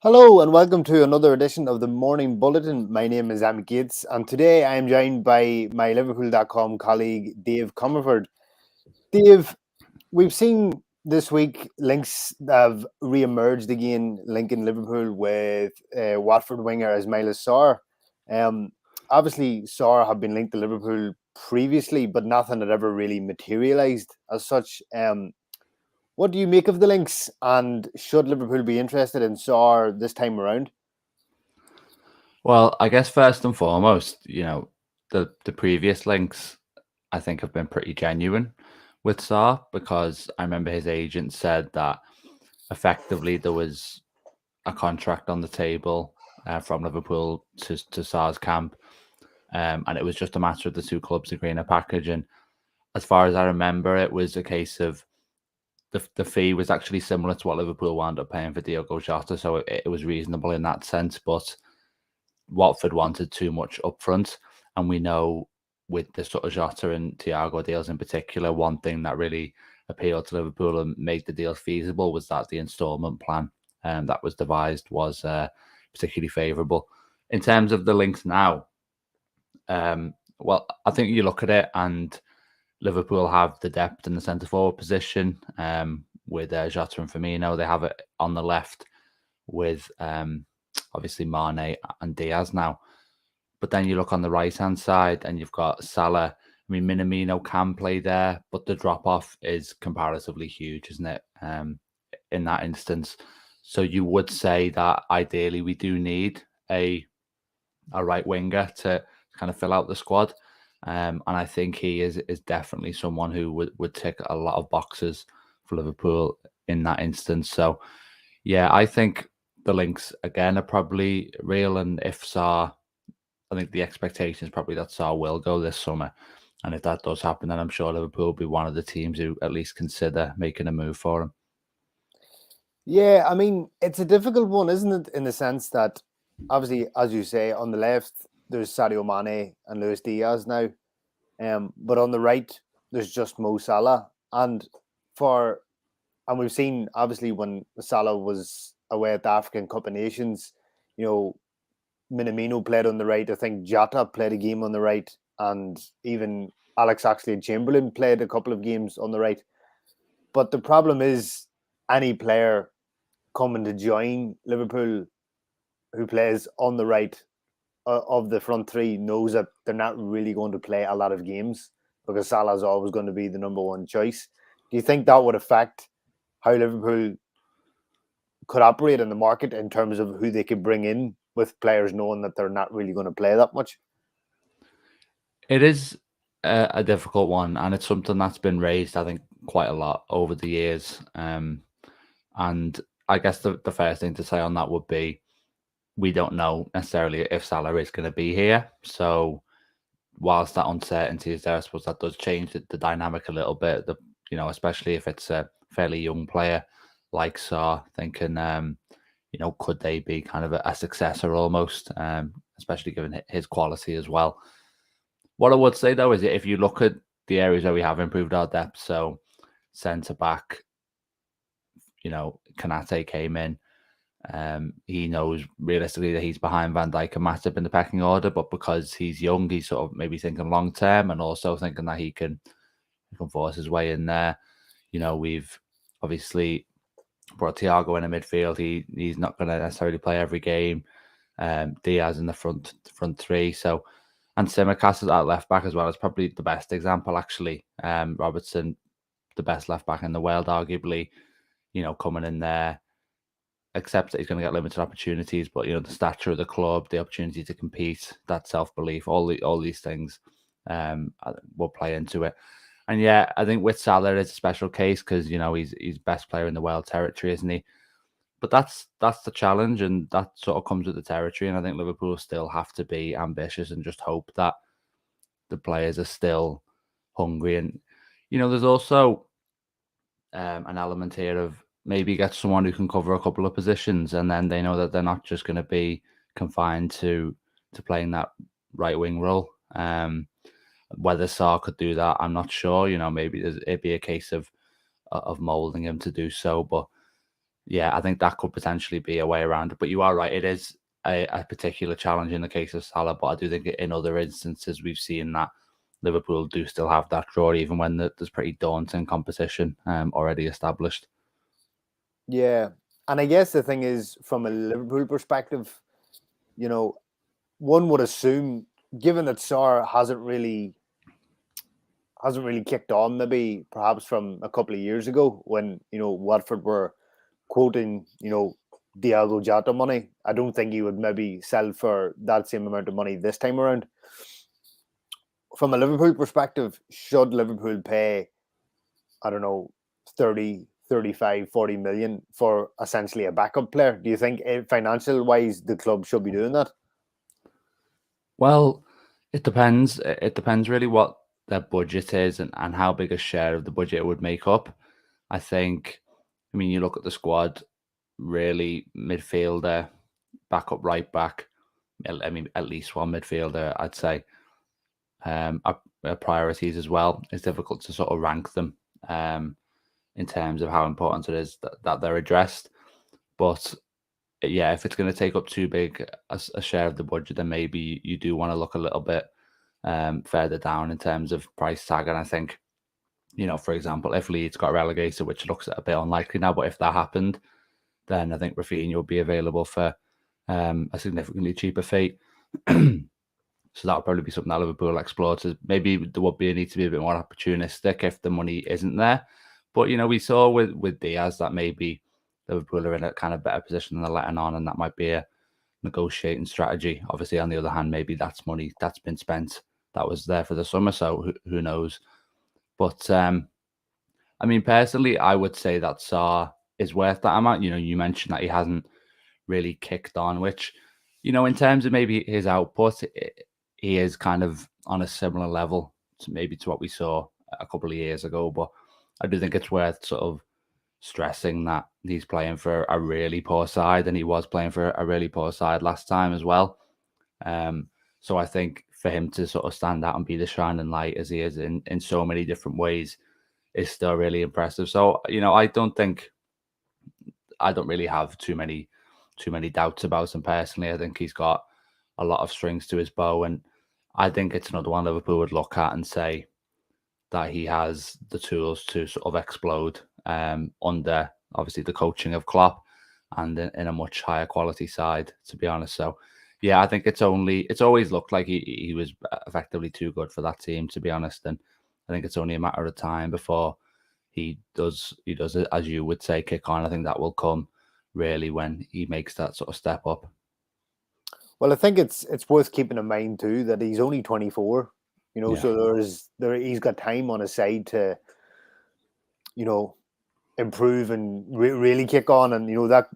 Hello and welcome to another edition of the Morning Bulletin. My name is Emmet and today I am joined by my Liverpool.com colleague Dave Comerford. Dave, we've seen this week links that have re-emerged again linking Liverpool with Watford winger Ismaila Sarr. Obviously, Sarr had been linked to Liverpool previously, but nothing had ever really materialised as such. What do you make of the links, and should Liverpool be interested in Sarr this time around? Well, I guess first and foremost, the previous links I think have been pretty genuine with Sarr, because I remember his agent said that effectively there was a contract on the table from Liverpool to Sarr's camp, and it was just a matter of the two clubs agreeing a package. And as far as I remember, it was a case of the fee was actually similar to what Liverpool wound up paying for Diogo Jota, so it was reasonable in that sense. But Watford wanted too much upfront, and we know with the sort of Jota and Thiago deals in particular, one thing that really appealed to Liverpool and made the deals feasible was that the instalment plan that was devised was particularly favourable. In terms of the links now, well, I think you look at it and Liverpool have the depth in the centre forward position with Jota and Firmino. They have it on the left with obviously Mane and Diaz now. But then you look on the right-hand side and you've got Salah. I mean, Minamino can play there, but the drop-off is comparatively huge, isn't it, in that instance? So you would say that ideally we do need a right winger to kind of fill out the squad. And I think he is definitely someone who would tick a lot of boxes for Liverpool in that instance. So, yeah, I think the links, again, are probably real. And if Sarr, I think the expectation is probably that Sarr will go this summer. And if that does happen, then I'm sure Liverpool will be one of the teams who at least consider making a move for him. Yeah, I mean, it's a difficult one, isn't it? In the sense that, obviously, as you say, on the left, there's Sadio Mane and Luis Diaz now. But on the right, there's just Mo Salah. And we've seen, obviously, when Salah was away at the African Cup of Nations, Minamino played on the right. I think Jota played a game on the right. And even Alex Oxlade-Chamberlain played a couple of games on the right. But the problem is any player coming to join Liverpool who plays on the right of the front three knows that they're not really going to play a lot of games because Salah's always going to be the number one choice. Do you think that would affect how Liverpool could operate in the market in terms of who they could bring in with players knowing that they're not really going to play that much? It is a difficult one, and it's something that's been raised, I think, quite a lot over the years. And I guess the first thing to say on that would be we don't know necessarily if Salah is going to be here. So whilst that uncertainty is there, I suppose that does change the dynamic a little bit. Especially if it's a fairly young player like Sarr, thinking, could they be kind of a successor almost, especially given his quality as well. What I would say though is that if you look at the areas where we have improved our depth, so centre back, Kanate came in. He knows realistically that he's behind Van Dijk and Matip in the pecking order, but because he's young, he's sort of maybe thinking long term and also thinking that he can force his way in there. We've obviously brought Thiago in a midfield. He's not going to necessarily play every game. Diaz in the front three. So, and Tsimikas at left back as well is probably the best example actually. Robertson, the best left back in the world, arguably. Coming in there. Accepts that he's going to get limited opportunities, but the stature of the club, the opportunity to compete, that self-belief, all these things will play into it. And yeah, I think with Salah it's a special case because he's best player in the world territory, isn't he? But that's the challenge, and that sort of comes with the territory. And I think Liverpool still have to be ambitious and just hope that the players are still hungry. And there's also an element here of maybe get someone who can cover a couple of positions, and then they know that they're not just going to be confined to playing that right wing role. Whether Sarr could do that, I'm not sure. Maybe it'd be a case of molding him to do so. But yeah, I think that could potentially be a way around it. But you are right; it is a particular challenge in the case of Salah. But I do think in other instances we've seen that Liverpool do still have that draw, even when there's pretty daunting competition already established. Yeah, and I guess the thing is, from a Liverpool perspective, one would assume, given that Sarr hasn't really kicked on, maybe perhaps from a couple of years ago when Watford were quoting Diogo Jota money. I don't think he would maybe sell for that same amount of money this time around. From a Liverpool perspective, should Liverpool pay, I don't know, 30, 35, 40 million for essentially a backup player? Do you think financial wise the club should be doing that? Well, it depends. It depends really what their budget is and how big a share of the budget it would make up. I mean, you look at the squad, really midfielder, backup right back. I mean, at least one midfielder, I'd say. Are priorities as well. It's difficult to sort of rank them in terms of how important it is that they're addressed. But yeah, if it's going to take up too big a share of the budget, then maybe you do want to look a little bit further down in terms of price tag. And I think, for example, if Leeds got relegated, which looks a bit unlikely now, but if that happened, then I think Rafinha will be available for a significantly cheaper fee. So that would probably be something that Liverpool explore. To maybe there would be a need to be a bit more opportunistic if the money isn't there. But we saw with Diaz that maybe Liverpool are in a kind of better position than they're letting on, and that might be a negotiating strategy. Obviously, on the other hand, maybe that's money that's been spent that was there for the summer. So who knows? But I mean, personally, I would say that Sarr is worth that amount. You mentioned that he hasn't really kicked on, which, in terms of maybe his output, he is kind of on a similar level to what we saw a couple of years ago. But I do think it's worth sort of stressing that he's playing for a really poor side, and he was playing for a really poor side last time as well. So I think for him to sort of stand out and be the shining light as he is in so many different ways is still really impressive. So I don't really have too many doubts about him personally. I think he's got a lot of strings to his bow, and I think it's another one Liverpool would look at and say that he has the tools to sort of explode under obviously the coaching of Klopp and in a much higher quality side, to be honest. So yeah, I think it's always looked like he was effectively too good for that team, to be honest. And I think it's only a matter of time before he does it, as you would say, kick on. I think that will come really when he makes that sort of step up. Well, I think it's worth keeping in mind too that he's only 24. Yeah. So he's got time on his side to, improve and really kick on, and that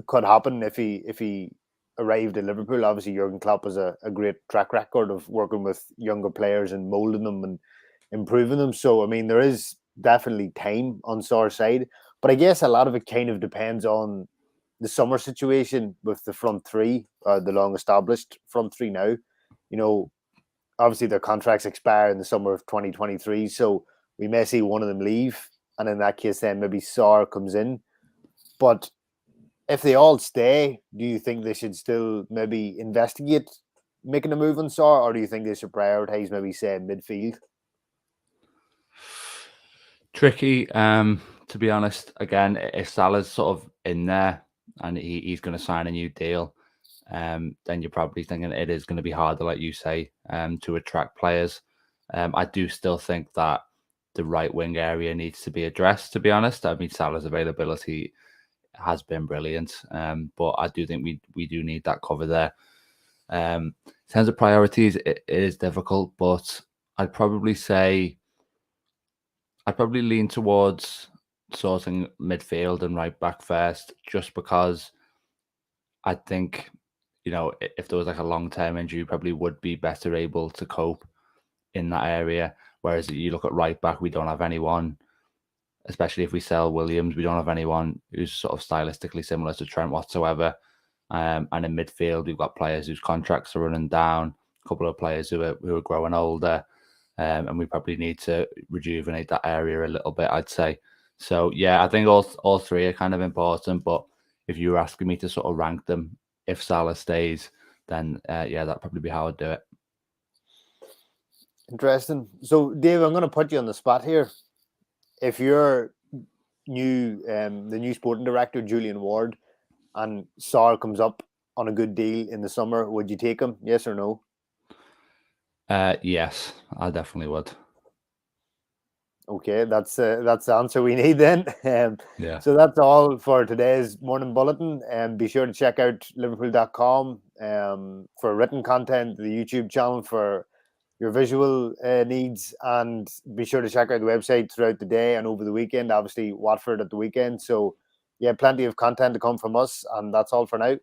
could happen if he arrived at Liverpool. Obviously, Jurgen Klopp has a great track record of working with younger players and molding them and improving them. So I mean, there is definitely time on Sarr's side, but I guess a lot of it kind of depends on the summer situation with the front three, the long established front three now. Obviously their contracts expire in the summer of 2023, so we may see one of them leave, and in that case then maybe Sarr comes in. But if they all stay, do you think they should still maybe investigate making a move on Sarr, or do you think they should prioritize maybe say midfield? Tricky, to be honest. Again, if Salah's sort of in there and he's going to sign a new deal, then you're probably thinking it is going to be harder, like you say, to attract players. I do still think that the right wing area needs to be addressed, to be honest. I mean, Salah's availability has been brilliant, but I do think we do need that cover there. In terms of priorities, it is difficult, but I'd probably lean towards sorting midfield and right back first, just because I think, if there was like a long-term injury, probably would be better able to cope in that area. Whereas you look at right back, we don't have anyone, especially if we sell Williams, we don't have anyone who's sort of stylistically similar to Trent whatsoever. And in midfield, we've got players whose contracts are running down, a couple of players who are growing older, and we probably need to rejuvenate that area a little bit, I'd say. So yeah, I think all three are kind of important. But if you were asking me to sort of rank them, if Salah stays, then yeah, that'd probably be how I'd do it. Interesting. So, Dave, I'm going to put you on the spot here. If you're the new sporting director, Julian Ward, and Sarr comes up on a good deal in the summer, would you take him? Yes or no? Yes, I definitely would. Okay, that's the answer we need then. Yeah. So that's all for today's morning bulletin. Be sure to check out liverpool.com for written content, the YouTube channel for your visual needs, and be sure to check out the website throughout the day and over the weekend. Obviously, Watford at the weekend. So, yeah, plenty of content to come from us, and that's all for now.